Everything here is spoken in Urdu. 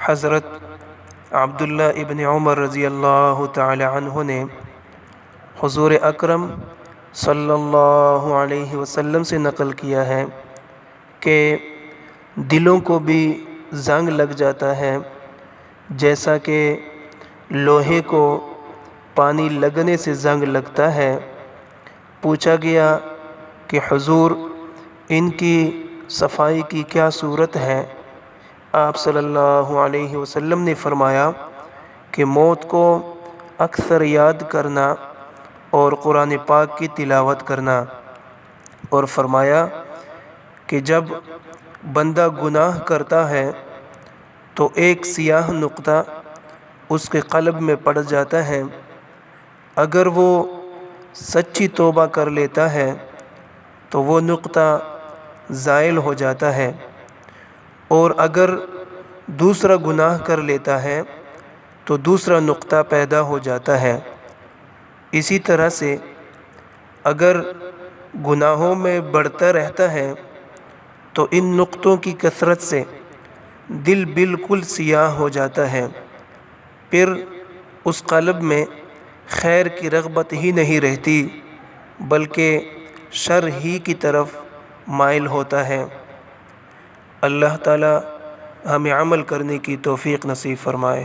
حضرت عبداللہ ابن عمر رضی اللہ تعالی عنہ نے حضور اکرم صلی اللہ علیہ وسلم سے نقل کیا ہے کہ دلوں کو بھی زنگ لگ جاتا ہے جیسا کہ لوہے کو پانی لگنے سے زنگ لگتا ہے۔ پوچھا گیا کہ حضور ان کی صفائی کی کیا صورت ہے؟ آپ صلی اللہ علیہ وسلم نے فرمایا کہ موت کو اکثر یاد کرنا اور قرآن پاک کی تلاوت کرنا، اور فرمایا کہ جب بندہ گناہ کرتا ہے تو ایک سیاہ نقطہ اس کے قلب میں پڑ جاتا ہے، اگر وہ سچی توبہ کر لیتا ہے تو وہ نقطہ زائل ہو جاتا ہے، اور اگر دوسرا گناہ کر لیتا ہے تو دوسرا نقطہ پیدا ہو جاتا ہے۔ اسی طرح سے اگر گناہوں میں بڑھتا رہتا ہے تو ان نقطوں کی کثرت سے دل بالکل سیاہ ہو جاتا ہے، پھر اس قلب میں خیر کی رغبت ہی نہیں رہتی بلکہ شر ہی کی طرف مائل ہوتا ہے۔ اللہ تعالی ہمیں عمل کرنے کی توفیق نصیب فرمائے۔